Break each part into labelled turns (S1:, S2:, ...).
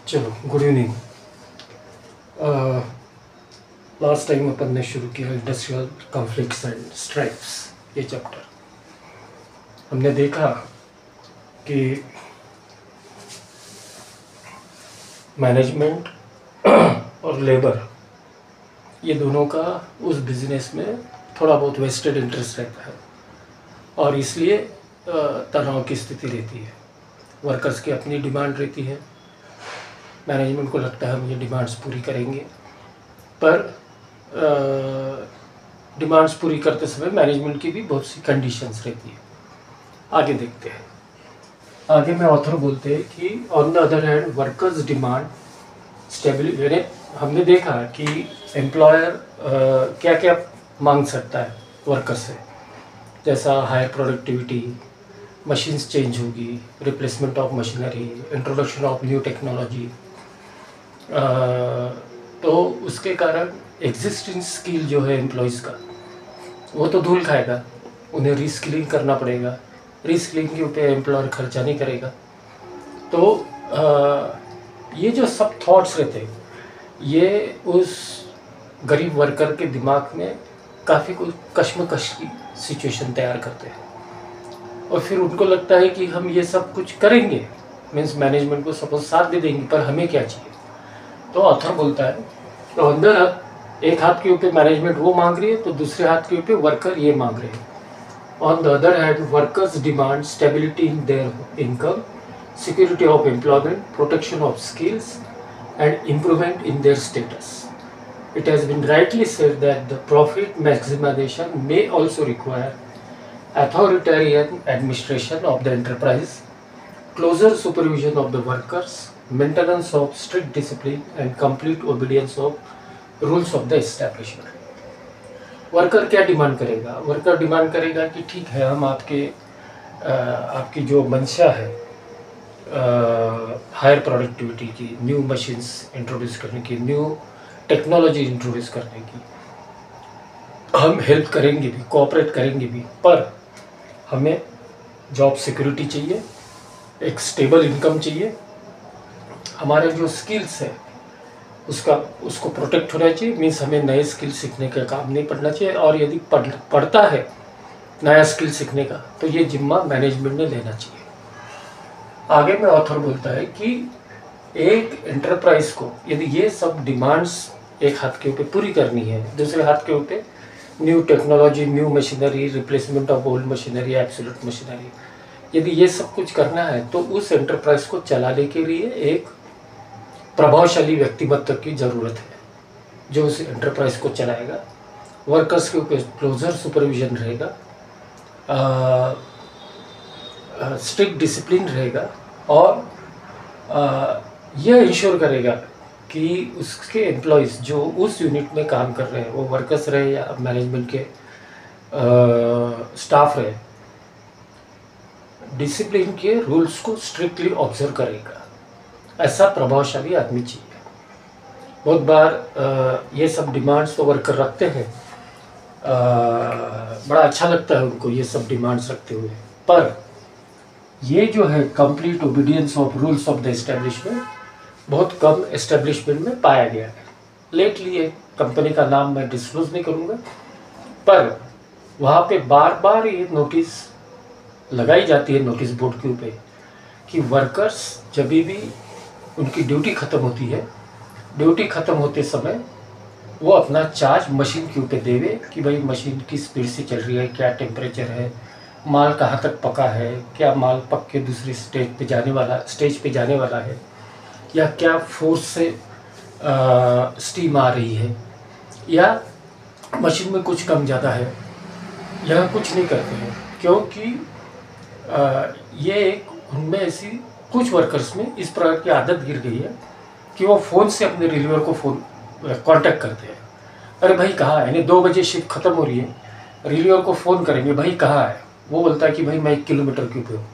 S1: चलो, good evening. Last time अपन ने शुरू किया इंडस्ट्रियल कॉन्फ्लिक्ट्स एंड स्ट्राइक्स, ये चैप्टर। हमने देखा कि मैनेजमेंट और लेबर, ये दोनों का उस बिजनेस में थोड़ा बहुत वेस्टेड इंटरेस्ट रहता है और इसलिए तनाव की स्थिति रहती है। वर्कर्स की अपनी डिमांड रहती है, मैनेजमेंट को लगता है हम ये डिमांड्स पूरी करेंगे, पर डिमांड्स पूरी करते समय मैनेजमेंट की भी बहुत सी कंडीशंस रहती है। आगे देखते हैं। आगे में ऑथर बोलते हैं कि on the other hand workers demand stability, यानी हमने देखा कि एम्प्लॉयर क्या क्या मांग सकता है वर्कर से, जैसा हायर प्रोडक्टिविटी, मशीन्स चेंज होगी, replacement of machinery, introduction of new technology. तो उसके कारण एग्जिस्टिंग स्किल जो है एम्प्लॉयज़ का, वो तो धूल खाएगा, उन्हें रीस्किलिंग करना पड़ेगा। रीस्किलिंग के ऊपर एम्प्लॉयर खर्चा नहीं करेगा। तो ये जो सब थॉट्स रहते हैं, ये उस गरीब वर्कर के दिमाग में काफ़ी कुछ कश्मकश की सिचुएशन तैयार करते हैं और फिर उनको लगता है कि हम ये सब कुछ करेंगे, मीन्स मैनेजमेंट को सपोज साथ दे देंगे, पर हमें क्या चाहिए। तो ऑथर बोलता है तो अंदर एक हाथ के ऊपर मैनेजमेंट वो मांग रही है, तो दूसरे हाथ के ऊपर वर्कर ये मांग रहे हैं। On the other hand workers demand stability in their income, security of employment, protection of skills and improvement in their status. It has been rightly said that the profit maximization may also require authoritarian administration of the enterprise, closer supervision of the workers, maintenance of strict discipline and complete obedience of rules of the establishment. Worker क्या demand करेगा? Worker demand करेगा कि ठीक है, हम आपकी जो मंशा है हायर प्रोडक्टिविटी की, न्यू मशीन्स इंट्रोड्यूस करने की, न्यू टेक्नोलॉजी इंट्रोड्यूस करने की, हम हेल्प करेंगे भी, कोऑपरेट करेंगे भी, पर हमें जॉब सिक्योरिटी चाहिए, एक स्टेबल इनकम चाहिए, हमारे जो स्किल्स है उसको प्रोटेक्ट होना चाहिए। मीन्स हमें नए स्किल सीखने का काम नहीं पड़ना चाहिए, और यदि पड़ता है नया स्किल सीखने का, तो ये जिम्मा मैनेजमेंट ने लेना चाहिए। आगे में ऑथर बोलता है कि एक एंटरप्राइज को यदि ये सब डिमांड्स एक हाथ के ऊपर पूरी करनी है, दूसरे हाथ के ऊपर new technology, new machinery, replacement of old machinery, absolute machinery, यदि ये सब कुछ करना है, तो उस एंटरप्राइज को चलाने के लिए एक प्रभावशाली व्यक्तिमत्व की ज़रूरत है जो उस एंटरप्राइज को चलाएगा। वर्कर्स के ऊपर क्लोजर सुपरविजन रहेगा, स्ट्रिक्ट डिसिप्लिन रहेगा, और यह इंश्योर करेगा कि उसके एम्प्लॉयज़ जो उस यूनिट में काम कर रहे हैं, वो वर्कर्स रहे या मैनेजमेंट के स्टाफ रहे, डिसिप्लिन के रूल्स को स्ट्रिक्टली ऑब्जर्व करेगा। ऐसा प्रभावशाली आदमी चाहिए। बहुत बार ये सब डिमांड्स तो वर्कर रखते हैं, बड़ा अच्छा लगता है उनको ये सब डिमांड्स रखते हुए, पर ये जो है complete obedience of rules of the establishment बहुत कम एस्टेब्लिशमेंट में पाया गया है। लेटली एक कंपनी का नाम मैं डिस्क्लोज नहीं करूँगा, पर वहाँ पे बार बार ये नोटिस लगाई जाती है नोटिस बोर्ड के ऊपर कि वर्कर्स जब भी उनकी ड्यूटी ख़त्म होती है, ड्यूटी ख़त्म होते समय वो अपना चार्ज मशीन के ऊपर देवे कि भाई मशीन की स्पीड से चल रही है, क्या टेम्परेचर है, माल कहाँ तक पका है, क्या माल पक के दूसरी स्टेज पे जाने वाला है, या क्या फोर्स से स्टीम आ रही है, या मशीन में कुछ कम ज़्यादा है। यह कुछ नहीं करते हैं क्योंकि ये उनमें ऐसी कुछ वर्कर्स में इस प्रकार की आदत गिर गई है कि वो फ़ोन से अपने रिलीवर को कांटेक्ट करते हैं। अरे भाई कहाँ है, यानी 2 बजे शिफ्ट ख़त्म हो रही है, रिलीवर को फ़ोन करेंगे, भाई कहाँ है, वो बोलता है कि भाई मैं 1 किलोमीटर के ऊपर हूँ।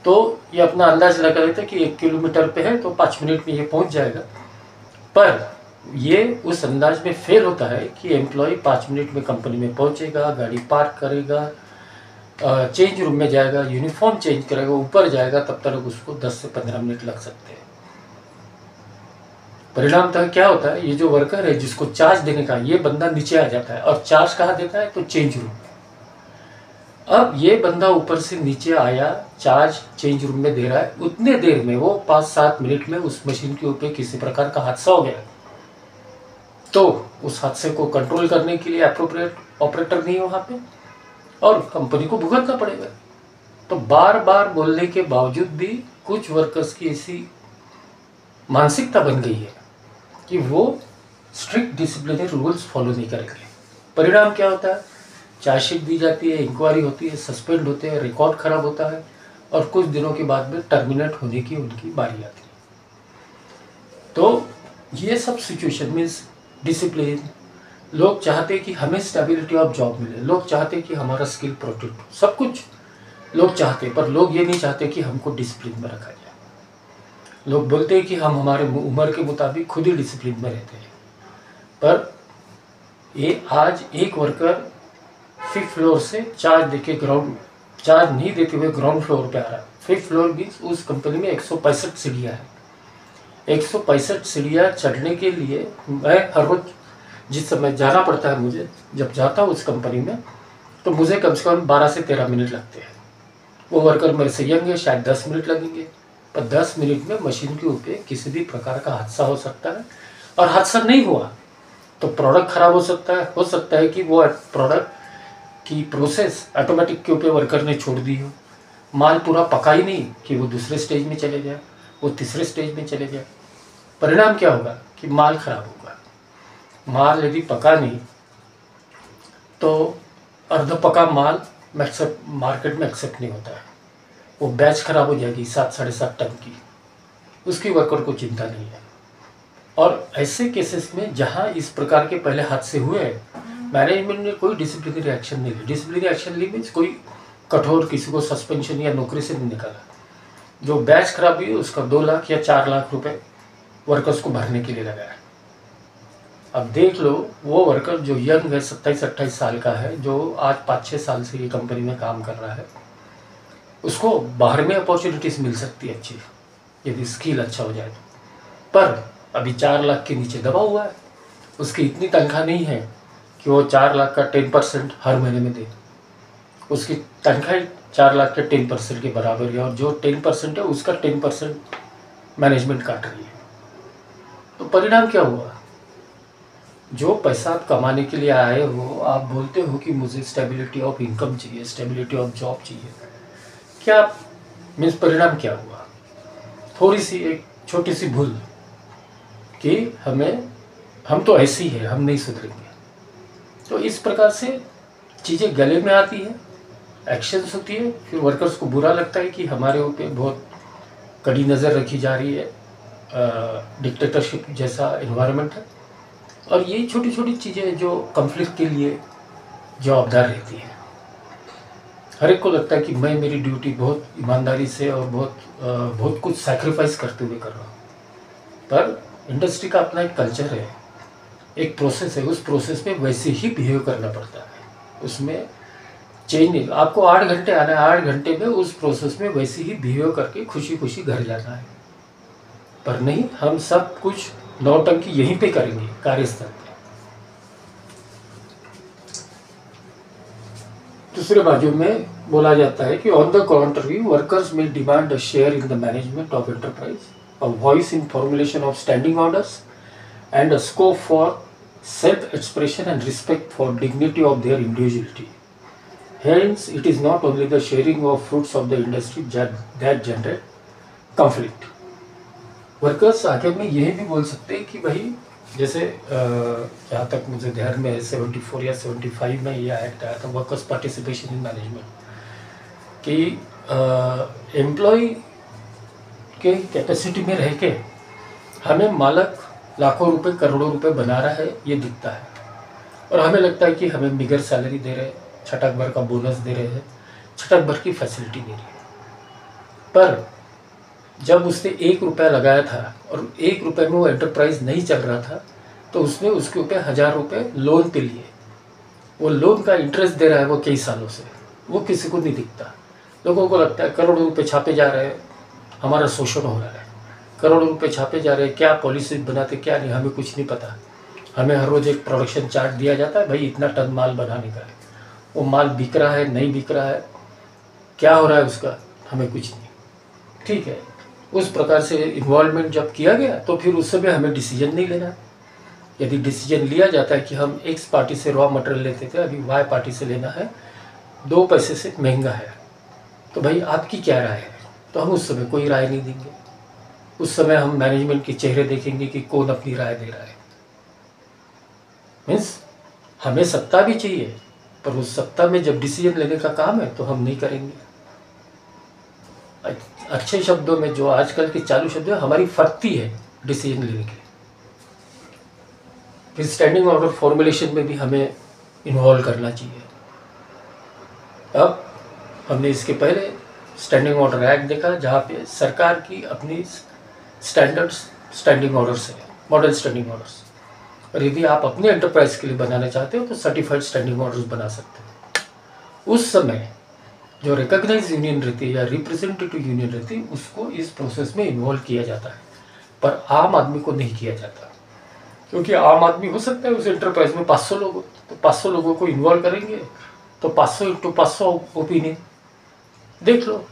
S1: तो ये अपना अंदाज़ लगा लेता है कि 1 किलोमीटर पे है तो 5 मिनट में ये पहुँच जाएगा, पर ये उस अंदाज में फेल होता है कि एम्प्लॉय 5 मिनट में कंपनी में पहुँचेगा, गाड़ी पार्क करेगा, चेंज रूम में जाएगा, यूनिफॉर्म चेंज करेगा, ऊपर जाएगा, तब तक उसको 10 से 15 मिनट लग सकते हैं। परिणामतः क्या होता है, ये जो वर्कर है जिसको चार्ज देने का, ये बंदा नीचे आ जाता है और चार्ज कहाँ देता है, तो चेंज रूम। अब ये बंदा ऊपर से नीचे आया, चार्ज चेंज रूम में दे रहा है, उतने देर में वो 5-7 मिनट में उस मशीन के ऊपर किसी प्रकार का हादसा हो गया, तो उस हादसे को कंट्रोल करने के लिए एप्रोप्रिएट ऑपरेटर नहीं है वहाँ पे, और कंपनी को भुगतना पड़ेगा। तो बार बार बोलने के बावजूद भी कुछ वर्कर्स की ऐसी मानसिकता बन गई है कि वो स्ट्रिक्ट डिसिप्लिनरी रूल्स फॉलो नहीं करेंगे। परिणाम क्या होता है, चार्जशीट दी जाती है, इंक्वायरी होती है, सस्पेंड होते हैं, रिकॉर्ड खराब होता है, और कुछ दिनों के बाद में टर्मिनेट होने की उनकी बारी आती है। तो ये सब सिचुएशन मीन्स डिसिप्लिन, लोग चाहते कि हमें स्टेबिलिटी ऑफ जॉब मिले, लोग चाहते कि हमारा स्किल प्रोटेक्ट हो, सब कुछ लोग चाहते, पर लोग ये नहीं चाहते कि हमको डिसिप्लिन में रखा जाए। लोग बोलते हैं कि हम हमारे उम्र के मुताबिक खुद ही डिसिप्लिन में रहते हैं, पर ये आज एक वर्कर 5th फ्लोर से चार्ज देके चार्ज नहीं देते हुए ग्राउंड फ्लोर पे आ रहा है। 5th फ्लोर मीन्स उस कंपनी में 165 सीढ़ियाँ हैं। 165 सीढ़ियाँ चढ़ने के लिए मैं हर रोज जिस समय जाना पड़ता है, मुझे जब जाता हूँ उस कंपनी में, तो मुझे कम से कम 12 से 13 मिनट लगते हैं। वो वर्कर मेरे से यंग है, शायद 10 मिनट लगेंगे, पर 10 मिनट में मशीन के ऊपर किसी भी प्रकार का हादसा हो सकता है, और हादसा नहीं हुआ तो प्रोडक्ट खराब हो सकता है कि वो प्रोडक्ट की प्रोसेस ऑटोमेटिक के ऊपर वर्कर ने छोड़ दी हो, माल पूरा पका ही नहीं कि वो दूसरे स्टेज में चले जाए, वो तीसरे स्टेज में चले जाए। परिणाम क्या होगा कि माल खराब होगा। माल यदि पका नहीं तो अर्ध पका माल मार्केट में एक्सेप्ट नहीं होता है, वो बैच खराब हो जाएगी 7-7.5 टन की, उसकी वर्कर को चिंता नहीं है। और ऐसे केसेस में जहां इस प्रकार के पहले हादसे हुए, मैनेजमेंट ने कोई डिसिप्लिनरी एक्शन नहीं ली। डिसिप्लिनरी एक्शन ली मीन्स कोई कठोर किसी को सस्पेंशन या नौकरी से नहीं निकाला। जो बैच खराब हुई उसका 2 लाख या 4 लाख रुपए वर्कर्स को भरने के लिए लगाया। अब देख लो, वो वर्कर जो यंग है, 27-28 साल का है, जो आज 5-6 साल से ये कंपनी में काम कर रहा है, उसको बाहर में अपॉर्चुनिटीज़ मिल सकती है अच्छी, यदि स्किल अच्छा हो जाए तो। पर अभी 4 लाख के नीचे दबा हुआ है, उसकी इतनी तनख्वाह नहीं है कि वो 4 लाख का 10% हर महीने में दे। उसकी तनख्वाह 4 लाख के 10% के बराबर है, और जो 10% है उसका 10% मैनेजमेंट काट रही है। तो परिणाम क्या हुआ, जो पैसा आप कमाने के लिए आए हो, आप बोलते हो कि मुझे स्टेबिलिटी ऑफ इनकम चाहिए, स्टेबिलिटी ऑफ जॉब चाहिए, क्या मीन्स परिणाम क्या हुआ, थोड़ी सी एक छोटी सी भूल कि हम तो ऐसे ही है, हम नहीं सुधरेंगे। तो इस प्रकार से चीज़ें गले में आती है, एक्शंस होती है, फिर वर्कर्स को बुरा लगता है कि हमारे ऊपर बहुत कड़ी नज़र रखी जा रही है, डिक्टेटरशिप जैसा इन्वायरमेंट है। और ये छोटी छोटी चीज़ें जो कॉन्फ्लिक्ट के लिए जवाबदार रहती है। हर एक को लगता है कि मैं मेरी ड्यूटी बहुत ईमानदारी से और बहुत कुछ सैक्रिफाइस करते हुए कर रहा हूँ, पर इंडस्ट्री का अपना एक कल्चर है, एक प्रोसेस है, उस प्रोसेस में वैसे ही बिहेव करना पड़ता है, उसमें चेंज नहीं। आपको 8 घंटे आना है, 8 घंटे में उस प्रोसेस में वैसे ही बिहेव करके खुशी खुशी घर जाना है, पर नहीं, हम सब कुछ नौटंकी यहीं पे करेंगे कार्यस्थल पे। दूसरे बाजू में बोला जाता है कि ऑन द कॉन्ट्री वर्कर्स में demand a share in the management of enterprise, a voice in formulation of standing orders and a scope for self-expression and respect for dignity of their individuality. Hence, it is not only the sharing of fruits of the industry that generate conflict. Workers आगे में यही भी बोल सकते हैं कि भाई, जैसे जहाँ तक मुझे ध्यान में 74 या 75 में यह एक्ट आया था, वर्कर्स पार्टिसिपेशन इन मैनेजमेंट, कि एम्प्लॉय के कैपेसिटी में रह के हमें मालक लाखों रुपए करोड़ों रुपए बना रहा है, ये दिखता है, और हमें लगता है कि हमें बिगर सैलरी दे रहे हैं, छटक भर का बोनस दे रहे हैं, छटक भर की फैसिलिटी दे रही है। पर जब उसने 1 रुपया लगाया था और 1 रुपये में वो एंटरप्राइज नहीं चल रहा था, तो उसने उसके ऊपर 1000 रुपये लोन पे लिए। वो लोन का इंटरेस्ट दे रहा है वो कई सालों से, वो किसी को नहीं दिखता। लोगों को लगता है करोड़ों रुपये छापे जा रहे हैं, हमारा शोषण हो रहा है, करोड़ों रुपए छापे जा रहे हैं, क्या पॉलिसी बनाते क्या नहीं, हमें कुछ नहीं पता। हमें हर रोज़ एक प्रोडक्शन चार्ट दिया जाता है, भाई इतना टन माल बनाने का है, वो माल बिक रहा है नहीं बिक रहा है, क्या हो रहा है उसका, हमें कुछ नहीं। ठीक है, उस प्रकार से इन्वॉल्वमेंट जब किया गया तो फिर उस समय हमें डिसीजन नहीं लेना है। यदि डिसीजन लिया जाता है कि हम एक्स पार्टी से रॉ मटेरियल लेते थे, अभी वाई पार्टी से लेना है, 2 पैसे से महंगा है, तो भाई आपकी क्या राय है, तो हम उस समय कोई राय नहीं देंगे। उस समय हम मैनेजमेंट के चेहरे देखेंगे कि कौन अपनी राय दे रहा है। मीन्स हमें सत्ता भी चाहिए, पर उस सत्ता में जब डिसीजन लेने का काम है तो हम नहीं करेंगे। अच्छे शब्दों में, जो आजकल के चालू शब्द है, हमारी फर्ती है डिसीजन लेने के लिए। फिर स्टैंडिंग ऑर्डर फॉर्मुलेशन में भी हमें इन्वॉल्व करना चाहिए। अब हमने इसके पहले स्टैंडिंग ऑर्डर एक्ट देखा, जहाँ पे सरकार की अपनी स्टैंडर्ड्स स्टैंडिंग ऑर्डर्स है, मॉडल स्टैंडिंग ऑर्डर्स। और यदि आप अपने एंटरप्राइज के लिए बनाना चाहते हो तो सर्टिफाइड स्टैंडिंग ऑर्डर्स बना सकते हो। उस समय जो रिकॉग्नाइज यूनियन रहती है या रिप्रेजेंटेटिव यूनियन रहती है, उसको इस प्रोसेस में इन्वॉल्व किया जाता है, पर आम आदमी को नहीं किया जाता। क्योंकि आम आदमी हो सकता है उस एंटरप्राइज में 500 लोग, तो 500 लोगों को इन्वॉल्व करेंगे तो 500 × 500 ओपिनियन देख लो,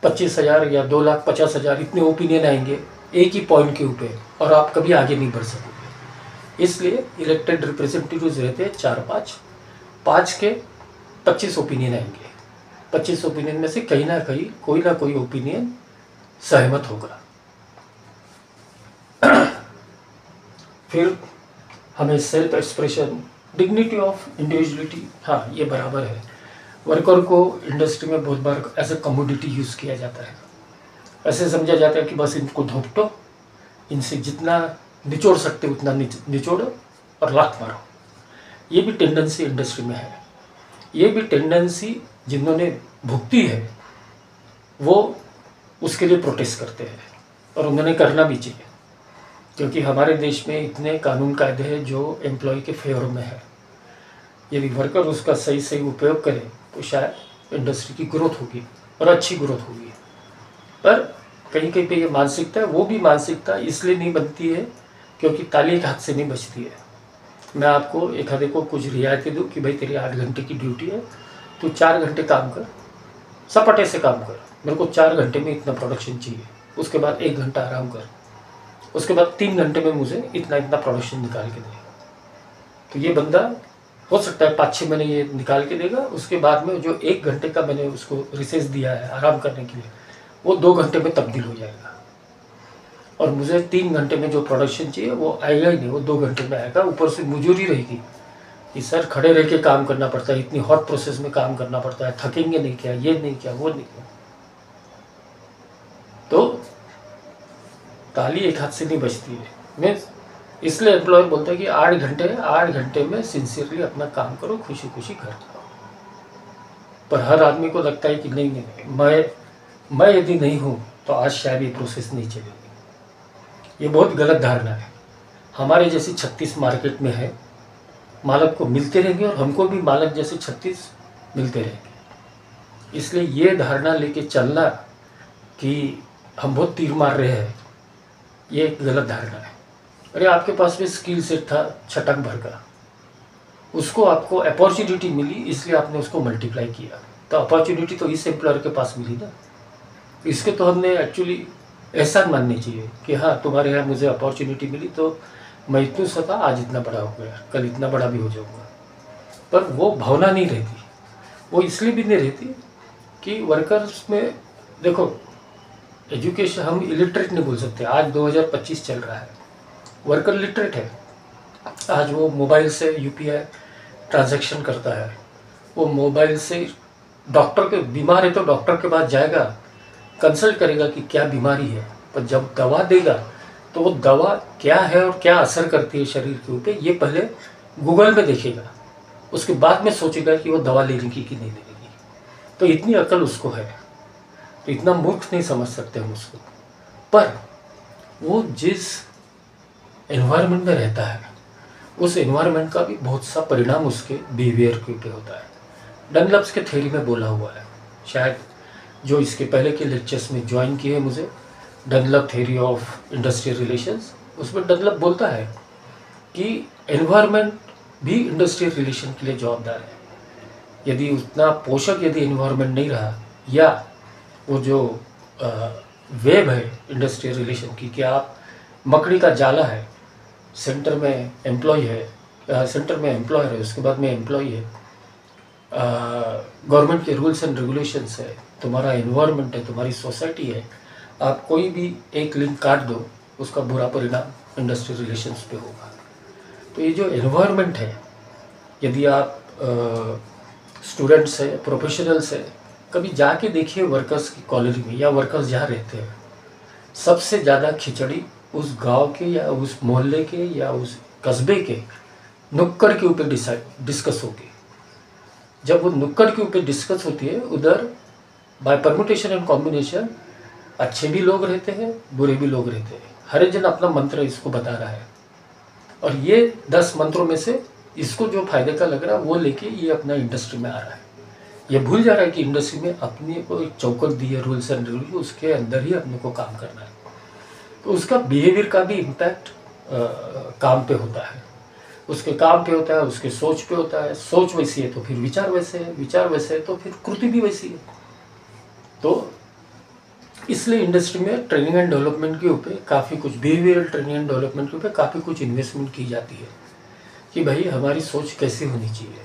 S1: 25,000 या 2,50,000 इतने ओपिनियन आएंगे एक ही पॉइंट के ऊपर, और आप कभी आगे नहीं बढ़ सकोगे। इसलिए इलेक्टेड रिप्रेजेंटेटिव्स रहते हैं 4-5, 5 के 25 ओपिनियन आएंगे। 25 ओपिनियन में से कहीं ना कहीं कोई ना कोई ओपिनियन सहमत होगा। फिर हमें self expression, dignity of individuality, हाँ ये बराबर है। वर्कर को इंडस्ट्री में बहुत बार एज ए कमोडिटी यूज़ किया जाता है। ऐसे समझा जाता है कि बस इनको धोपटो, इनसे जितना निचोड़ सकते उतना निचोड़ो और लात मारो। ये भी टेंडेंसी इंडस्ट्री में है। ये भी टेंडेंसी जिन्होंने भुगती है वो उसके लिए प्रोटेस्ट करते हैं, और उन्होंने करना भी चाहिए, क्योंकि हमारे देश में इतने कानून कायदे हैं जो एम्प्लॉय के फेवर में है। यदि वर्कर उसका सही सही उपयोग करे तो शायद इंडस्ट्री की ग्रोथ होगी और अच्छी ग्रोथ होगी। पर कहीं कहीं पे ये मानसिकता है, वो भी मानसिकता इसलिए नहीं बनती है क्योंकि ताली एक हाथ से नहीं बचती है। मैं आपको एक आधे को कुछ रियायतें दूँ कि भाई तेरी 8 घंटे की ड्यूटी है, तू 4 घंटे काम कर, सपाटे से काम कर, मेरे को 4 घंटे में इतना प्रोडक्शन चाहिए, उसके बाद 1 घंटा आराम कर, उसके बाद 3 घंटे में मुझे इतना इतना प्रोडक्शन निकाल के दे। तो ये बंदा हो सकता है 5-6 महीने ये निकाल के देगा, उसके बाद में जो 1 घंटे का मैंने उसको रिसेस दिया है आराम करने के लिए, वो 2 घंटे में तब्दील हो जाएगा, और मुझे 3 घंटे में जो प्रोडक्शन चाहिए वो आएगा ही नहीं, वो 2 घंटे में आएगा। ऊपर से मजूरी रहेगी कि सर खड़े रह के काम करना पड़ता है, इतनी हॉट प्रोसेस में काम करना पड़ता है, थकेंगे नहीं क्या, ये नहीं क्या, वो नहीं क्या। तो ताली एक हाथ से नहीं बचती है। मैं इसलिए एम्प्लॉयर बोलता है कि 8 घंटे में सिंसियरली अपना काम करो, खुशी खुशी घर जाओ। पर हर आदमी को लगता है कि नहीं नहीं, मैं यदि नहीं हूँ तो आज शायद ये प्रोसेस नहीं चलेगी। ये बहुत गलत धारणा है। हमारे जैसी 36 मार्केट में है, मालक को मिलते रहेंगे और हमको भी मालक जैसे 36 मिलते रहेंगे। इसलिए ये धारणा लेके चलना कि हम बहुत तीर मार रहे हैं, ये एक गलत धारणा है। अरे आपके पास भी स्किल सेट था छटक भर का, उसको आपको अपॉर्चुनिटी मिली इसलिए आपने उसको मल्टीप्लाई किया, तो अपॉर्चुनिटी तो इस एम्प्लॉयर के पास मिली ना। इसके तो हमने एक्चुअली एहसान माननी चाहिए कि हाँ तुम्हारे यहाँ मुझे अपॉर्चुनिटी मिली तो मैं इतना सा था, आज इतना बड़ा हो गया, कल इतना बड़ा भी हो जाऊँगा। पर वो भावना नहीं रहती। वो इसलिए भी नहीं रहती कि वर्कर्स में देखो, एजुकेशन हम इलिटरेट नहीं बोल सकते। आज 2025 चल रहा है, वर्कर लिटरेट है। आज वो मोबाइल से यूपीआई ट्रांजैक्शन करता है, वो मोबाइल से डॉक्टर के बीमार है तो डॉक्टर के पास जाएगा, कंसल्ट करेगा कि क्या बीमारी है, पर जब दवा देगा तो वो दवा क्या है और क्या असर करती है शरीर के ऊपर, ये पहले गूगल में देखेगा, उसके बाद में सोचेगा कि वो दवा लेने की कि नहीं लेने की। तो इतनी अकल उसको है, तो इतना मूर्ख नहीं समझ सकते हम उसको। पर वो जिस एनवायरनमेंट में रहता है, उस एनवायरनमेंट का भी बहुत सा परिणाम उसके बिहेवियर के ऊपर होता है। डनलप्स के थ्योरी में बोला हुआ है, शायद जो इसके पहले के लेक्चर्स में ज्वाइन किए मुझे Dunlop theory of industrial relations, उसमें डनलप बोलता है कि एनवायरनमेंट भी इंडस्ट्रियल रिलेशन के लिए जवाबदार है। यदि उतना पोषक यदि एनवायरनमेंट नहीं रहा, या वो जो वेब है इंडस्ट्रियल रिलेशन की, कि आप मकड़ी का जाला है, सेंटर में एम्प्लॉय है, सेंटर में एम्प्लॉयर है, उसके बाद में एम्प्लॉय है, गवर्नमेंट के रूल्स एंड रेगुलेशंस है, तुम्हारा एनवायरनमेंट है, तुम्हारी सोसाइटी है, आप कोई भी एक लिंक काट दो, उसका बुरा परिणाम इंडस्ट्रियल रिलेशंस पे होगा। तो ये जो एनवायरनमेंट है, यदि आप स्टूडेंट्स है, प्रोफेशनल्स है, कभी जाके देखिए वर्कर्स की कॉलोनी में, या वर्कर्स जहाँ रहते हैं, सबसे ज़्यादा खिचड़ी उस गांव के या उस मोहल्ले के या उस कस्बे के नुक्कड़ के ऊपर डिस्कस होगी। जब वो नुक्कड़ के ऊपर डिस्कस होती है, उधर बाय परमुटेशन एंड कॉम्बिनेशन अच्छे भी लोग रहते हैं, बुरे भी लोग रहते हैं। हर एक जन अपना मंत्र इसको बता रहा है, और ये 10 मंत्रों में से इसको जो फायदे का लग रहा है वो लेके ये अपना इंडस्ट्री में आ रहा है। ये भूल जा रहा है कि इंडस्ट्री में अपने को एक चौकट दी है, रूल्स एंड रेगुलेशन, उसके अंदर ही अपने को काम करना है। तो उसका बिहेवियर का भी इम्पैक्ट काम पे होता है, उसके काम पे होता है, उसके सोच पे होता है। सोच वैसी है तो फिर विचार वैसे है, विचार वैसे है तो फिर कृति भी वैसी है। तो इसलिए इंडस्ट्री में ट्रेनिंग एंड डेवलपमेंट के ऊपर काफ़ी कुछ, बिहेवियरल ट्रेनिंग एंड डेवलपमेंट के ऊपर काफ़ी कुछ इन्वेस्टमेंट की जाती है कि भाई हमारी सोच कैसी होनी चाहिए,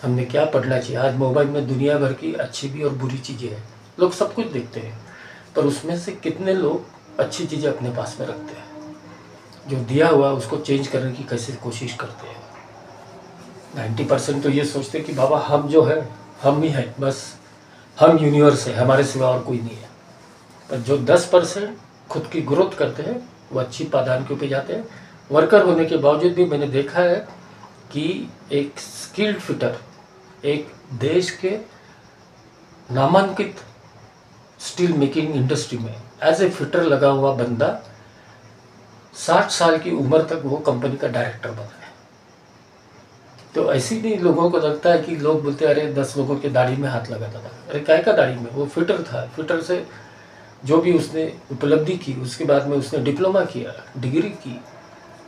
S1: हमने क्या पढ़ना चाहिए। आज मोबाइल में दुनिया भर की अच्छी भी और बुरी चीज़ें हैं, लोग सब कुछ देखते हैं, पर उसमें से कितने लोग अच्छी चीज़ें अपने पास में रखते हैं, जो दिया हुआ उसको चेंज करने की कैसे कोशिश करते हैं। 90% तो ये सोचते हैं कि बाबा हम जो है हम ही हैं, बस हम यूनिवर्स है, हमारे सिवा और कोई नहीं है। पर जो 10% खुद की ग्रोथ करते हैं वो अच्छी पादान के ऊपर जाते हैं। वर्कर होने के बावजूद भी मैंने देखा है कि एक स्किल्ड फिटर, एक देश के नामांकित स्टील मेकिंग इंडस्ट्री में एज ए फिटर लगा हुआ बंदा 60 साल की उम्र तक वो कंपनी का डायरेक्टर बना है। तो ऐसी नहीं लोगों को लगता है कि लोग बोलते हैं अरे 10 लोगों के दाढ़ी में हाथ लगाता था, अरे काय का दाढ़ी में, वो फिटर था। फिटर से जो भी उसने उपलब्धि की, उसके बाद में उसने डिप्लोमा किया, डिग्री की,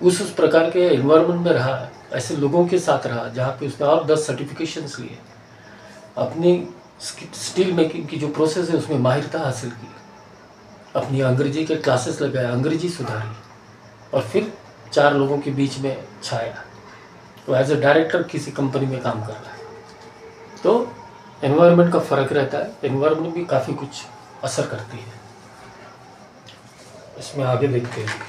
S1: उस प्रकार के एनवायरनमेंट में रहा, ऐसे लोगों के साथ रहा जहाँ पे उसने और 10 सर्टिफिकेशंस लिए, अपनी स्टील मेकिंग की जो प्रोसेस है उसमें माहिरता हासिल की, अपनी अंग्रेजी के क्लासेस लगाया, अंग्रेजी सुधारी, और फिर 4 लोगों के बीच में छाया। तो एज ए डायरेक्टर किसी कंपनी में काम कर रहा है। तो एनवायरनमेंट का फ़र्क रहता है, एनवायरनमेंट भी काफ़ी कुछ असर करती है। इसमें आगे देखते हैं।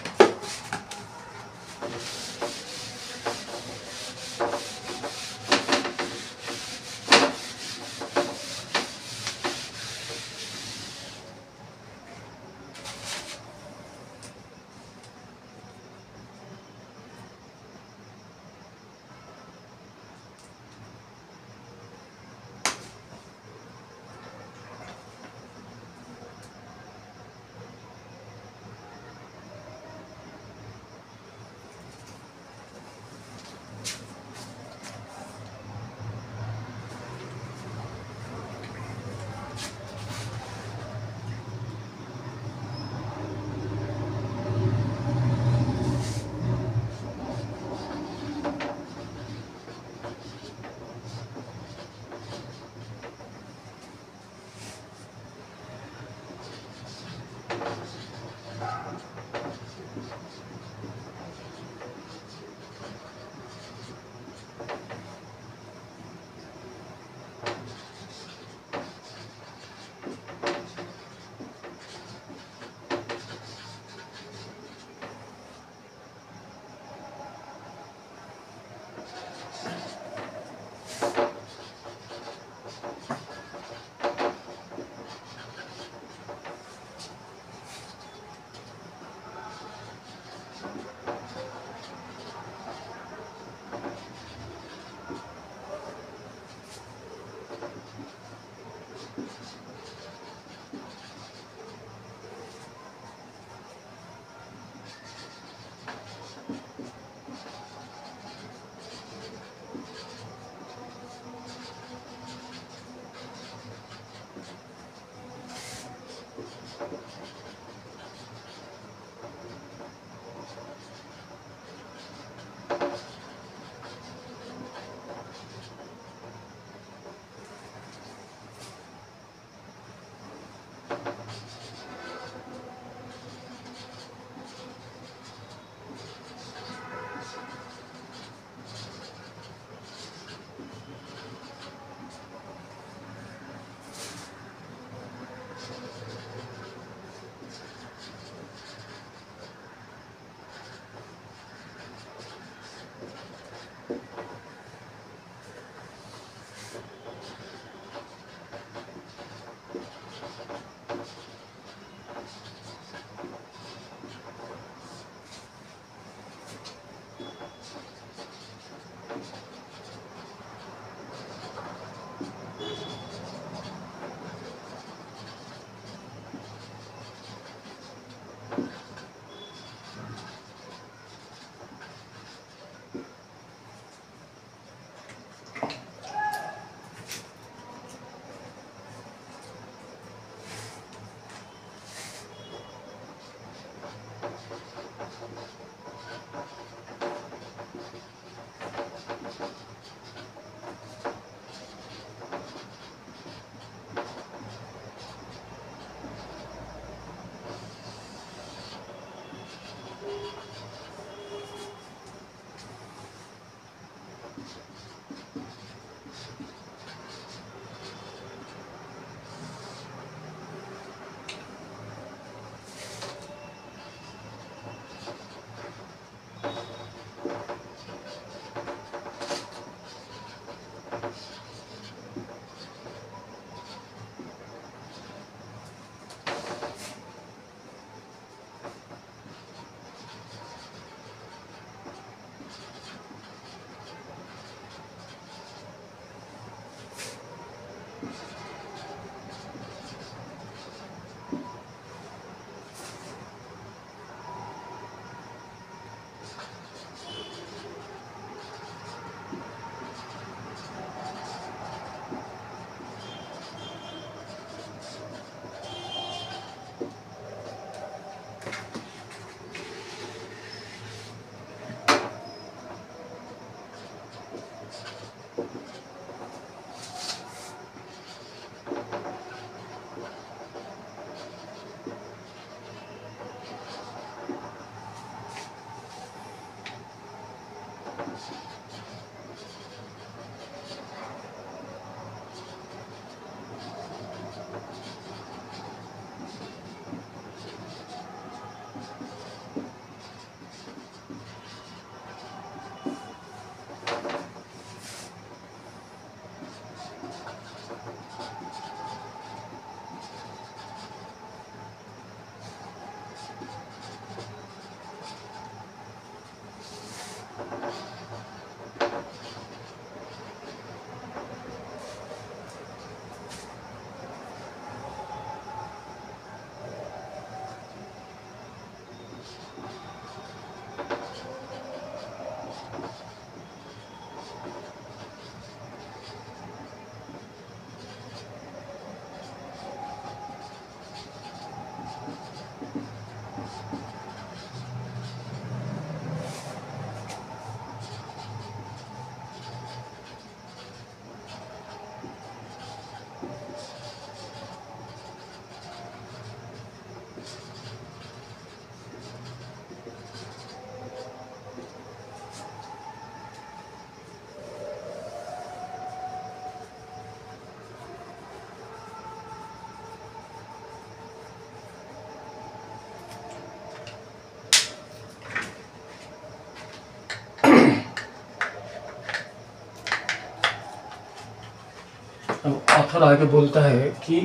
S1: तो ऑथर आगे बोलता है कि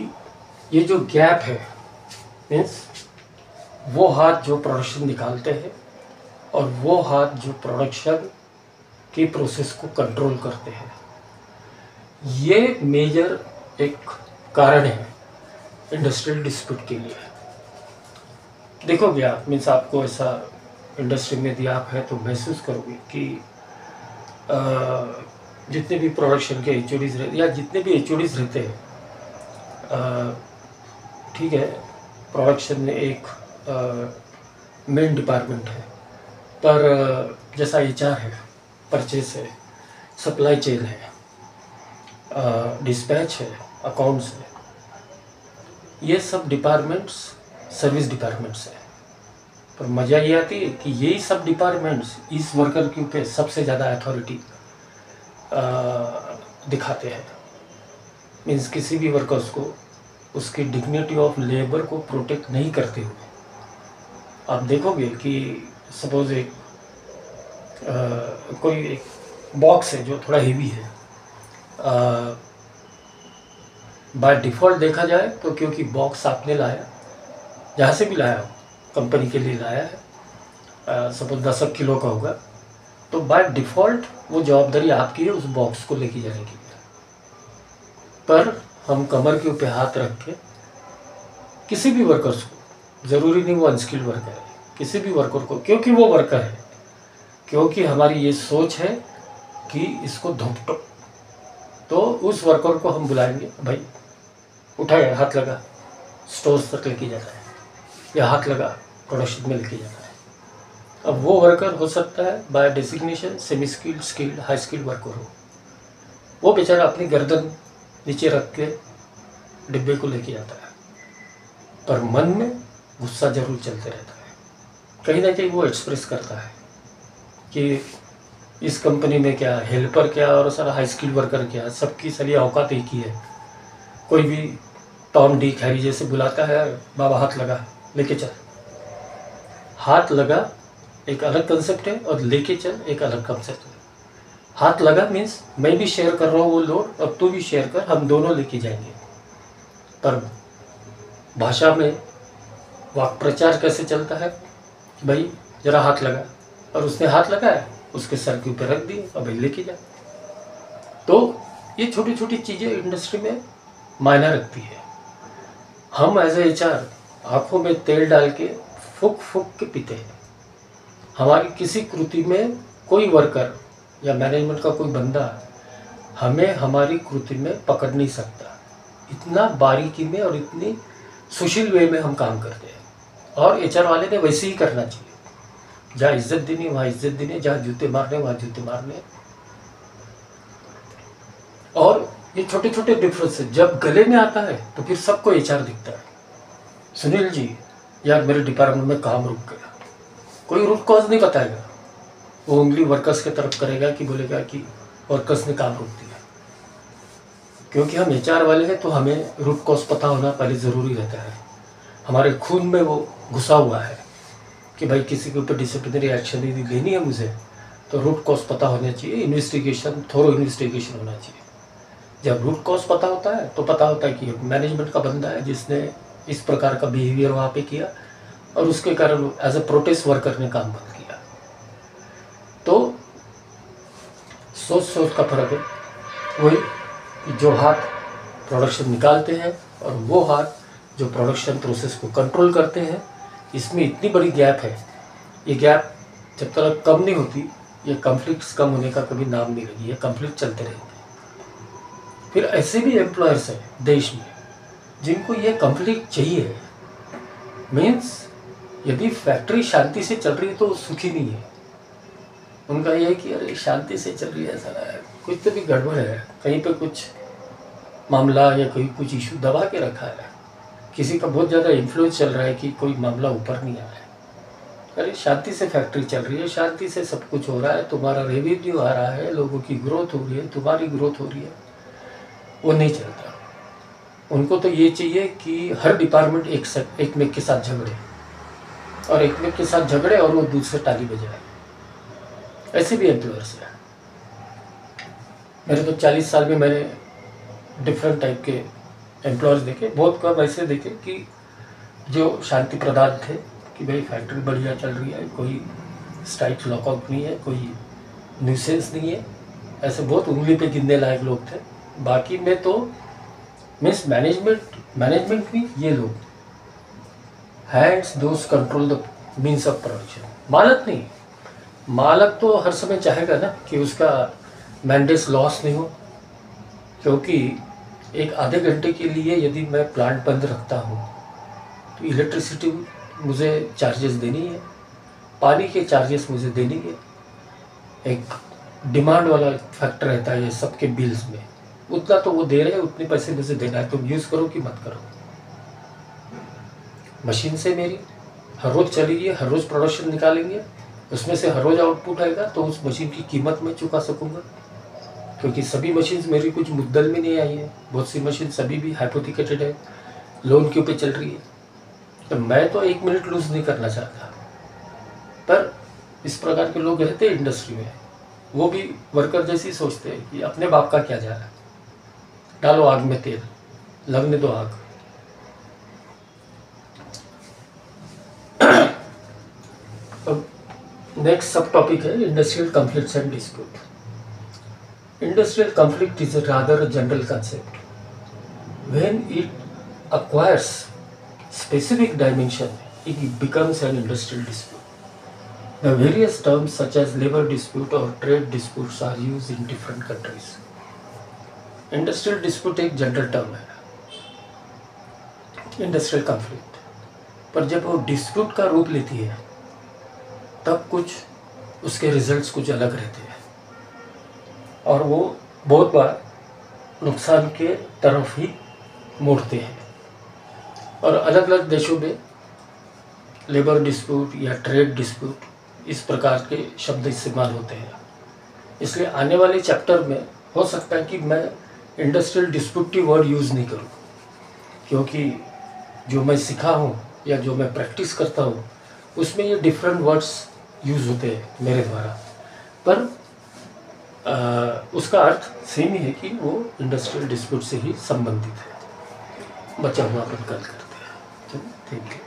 S1: ये जो गैप है मीन्स वो हाथ जो प्रोडक्शन निकालते हैं और वो हाथ जो प्रोडक्शन की प्रोसेस को कंट्रोल करते हैं, ये मेजर एक कारण है इंडस्ट्रियल डिस्प्यूट के लिए। देखोगे आप मीन्स आपको ऐसा इंडस्ट्री में यदि आप है तो महसूस करोगे कि जितने भी प्रोडक्शन के एचओडीज रहते या जितने भी एचओडीज रहते हैं, ठीक है, प्रोडक्शन में एक मेन डिपार्टमेंट है, पर जैसा एचआर है, परचेस है, सप्लाई चेन है, डिस्पैच है, अकाउंट्स है, ये सब डिपार्टमेंट्स सर्विस डिपार्टमेंट्स है। पर मज़ा ये आती है कि यही सब डिपार्टमेंट्स इस वर्कर के ऊपर सबसे ज़्यादा अथॉरिटी दिखाते हैं। मीन्स किसी भी वर्कर्स को उसकी डिग्निटी ऑफ लेबर को प्रोटेक्ट नहीं करते हुए आप देखोगे कि सपोज एक कोई एक बॉक्स है जो थोड़ा हेवी है, बाय डिफ़ॉल्ट देखा जाए तो क्योंकि बॉक्स आपने लाया, जहाँ से भी लाया हो, कंपनी के लिए लाया है, सपोज 10 किलो का होगा, तो बाय डिफ़ॉल्ट वो जवाबदारी आपकी है उस बॉक्स को लेके जाने की। पर हम कमर के ऊपर हाथ रख के किसी भी वर्कर्स को, ज़रूरी नहीं वो अनस्किल्ड वर्कर है, किसी भी वर्कर को, क्योंकि वो वर्कर है, क्योंकि हमारी ये सोच है कि इसको धोपटो, तो उस वर्कर को हम बुलाएंगे, भाई उठाए, हाथ लगा, स्टोर्स तक लेके जाना है, या हाथ लगा प्रोडक्शन में लेके जाना है। अब वो वर्कर हो सकता है by designation semi skilled, skilled, high skilled worker हो, वो बेचारा अपनी गर्दन नीचे रख के डिब्बे को लेके जाता है, पर मन में गुस्सा जरूर चलते रहता है। कहीं ना कहीं वो एक्सप्रेस करता है कि इस कंपनी में क्या हेल्पर क्या और सारा हाई स्किल्ड वर्कर क्या, सबकी सारी औकात एक ही है। कोई भी टॉम डी हैरी जैसे बुलाता है, बाबा हाथ लगा, लेके चल। हाथ लगा एक अलग कंसेप्ट है और लेके चल एक अलग कंसेप्ट है। हाथ लगा मीन्स मैं भी शेयर कर रहा हूँ वो लोड और तू भी शेयर कर, हम दोनों लेके जाएंगे। पर भाषा में वाक् प्रचार कैसे चलता है, भाई जरा हाथ लगा, और उसने हाथ लगाया, उसके सर के ऊपर रख दिए और भाई लेके जा। तो ये छोटी छोटी चीज़ें इंडस्ट्री में मायना रखती है। हम एज ए एचआर आँखों में तेल डाल के फूक फूक के पीते हैं। हमारी किसी कृति में कोई वर्कर या मैनेजमेंट का कोई बंदा हमें हमारी कृति में पकड़ नहीं सकता। इतना बारीकी में और इतनी सुशील वे में हम काम करते हैं, और एचआर वाले ने वैसे ही करना चाहिए। जहाँ इज्जत देनी वहाँ इज्जत देनी, जहाँ जूते मारने वहाँ जूते मारने। और ये छोटे छोटे डिफरेंस जब गले में आता है तो फिर सबको एचआर दिखता है। सुनील जी यार मेरे डिपार्टमेंट में काम रुक गया, कोई रूट कॉज नहीं बताएगा, वो उंगली वर्कर्स की तरफ करेगा कि बोलेगा कि वर्कर्स ने काम रोक दिया। क्योंकि हम एचआर वाले हैं तो हमें रूट कॉज पता होना पहले ज़रूरी रहता है। हमारे खून में वो घुसा हुआ है कि भाई किसी के ऊपर डिसिप्लिनरी एक्शन यदि लेनी है मुझे तो रूट कॉज पता होना चाहिए, इन्वेस्टिगेशन, थोरो इन्वेस्टिगेशन होना चाहिए। जब रूट कॉज पता होता है तो पता होता है कि मैनेजमेंट का बंदा है जिसने इस प्रकार का बिहेवियर वहाँ पे किया और उसके कारण एज ए प्रोटेस्ट वर्कर ने काम बंद किया। तो सोच का फर्क है। वही जो हाथ प्रोडक्शन निकालते हैं और वो हाथ जो प्रोडक्शन प्रोसेस को कंट्रोल करते हैं, इसमें इतनी बड़ी गैप है। ये गैप जब तक कम नहीं होती, ये कॉन्फ्लिक्ट्स कम होने का कभी नाम नहीं लेगी, ये कॉन्फ्लिक्ट चलते रहेंगे। फिर ऐसे भी एम्प्लॉयर्स हैं देश में जिनको ये कॉन्फ्लिक्ट चाहिए। मीन्स यदि फैक्ट्री शांति से चल रही है तो सुखी नहीं है। उनका ये है कि अरे शांति से चल रही है, सारा कुछ तो भी गड़बड़ है, कहीं पे कुछ मामला या कहीं कुछ इशू दबा के रखा है, किसी का बहुत ज़्यादा इन्फ्लुएंस चल रहा है कि कोई मामला ऊपर नहीं आ रहा है। अरे शांति से फैक्ट्री चल रही है, शांति से सब कुछ हो रहा है, तुम्हारा रेवेन्यू आ रहा है, लोगों की ग्रोथ हो रही है, तुम्हारी ग्रोथ हो रही है, वो नहीं चलता। उनको तो ये चाहिए कि हर डिपार्टमेंट एक में के साथ झगड़े और एक में के साथ झगड़े और वो दूसरे ताली बजाए। ऐसे भी एम्प्लॉयर्स हैं। मेरे तो 40 साल में मैंने डिफरेंट टाइप के एम्प्लॉयज़ देखे, बहुत कम ऐसे देखे कि जो शांति प्रदान थे कि भाई फैक्ट्री बढ़िया चल रही है, कोई स्ट्राइक लॉकआउट नहीं है, कोई न्यूसेंस नहीं है। ऐसे बहुत उंगली पे गिनने लायक लोग थे। बाकी में तो मीन्स मैनेजमेंट भी ये लोग hands those control the means of production. मालक नहीं, मालक तो हर समय चाहेगा ना कि उसका मैंडेस लॉस नहीं हो, क्योंकि एक आधे घंटे के लिए यदि मैं प्लांट बंद रखता हूँ तो इलेक्ट्रिसिटी मुझे चार्जेस देनी है, पानी के चार्जेस मुझे देनी है। एक डिमांड वाला फैक्टर रहता है ये सबके बिल्स में, उतना तो वो दे रहे हैं, उतने पैसे मुझे देना है, तुम यूज़ करो कि मत करो। मशीन से मेरी हर रोज़ चलेगी, हर रोज़ प्रोडक्शन निकालेंगे, उसमें से हर रोज़ आउटपुट आएगा, तो उस मशीन की कीमत मैं चुका सकूँगा, क्योंकि सभी मशीन्स मेरी कुछ मुद्दल में नहीं आई है। बहुत सी मशीन सभी भी हाइपोथिकेटेड है, लोन के ऊपर चल रही है, तो मैं तो 1 मिनट लूज़ नहीं करना चाहता। पर इस प्रकार के लोग रहते हैं इंडस्ट्री में, वो भी वर्कर जैसे ही सोचते हैं कि अपने बाप का क्या जा रहा है, डालो आग में तेल, लगने दो आग। अब नेक्स्ट सब टॉपिक है industrial conflicts and dispute. Industrial conflict is a rather a general concept. When it acquires specific dimension, it becomes an industrial dispute. The various terms such as labor dispute or trade disputes are used in different countries. Industrial dispute एक general term है, industrial conflict, पर जब वो dispute का रूप लेती है तब कुछ उसके रिजल्ट्स कुछ अलग रहते हैं, और वो बहुत बार नुकसान के तरफ ही मोड़ते हैं। और अलग अलग देशों में लेबर डिस्प्यूट या ट्रेड डिस्प्यूट इस प्रकार के शब्द इस्तेमाल होते हैं। इसलिए आने वाले चैप्टर में हो सकता है कि मैं इंडस्ट्रियल डिस्प्यूट की वर्ड यूज़ नहीं करूँ, क्योंकि जो मैं सीखा हूँ या जो मैं प्रैक्टिस करता हूँ उसमें ये डिफरेंट वर्ड्स यूज़ होते हैं मेरे द्वारा, पर उसका अर्थ सेम ही है कि वो इंडस्ट्रियल डिस्प्यूट से ही संबंधित है। बचा हुआ अपन कल करते हैं। Thank you.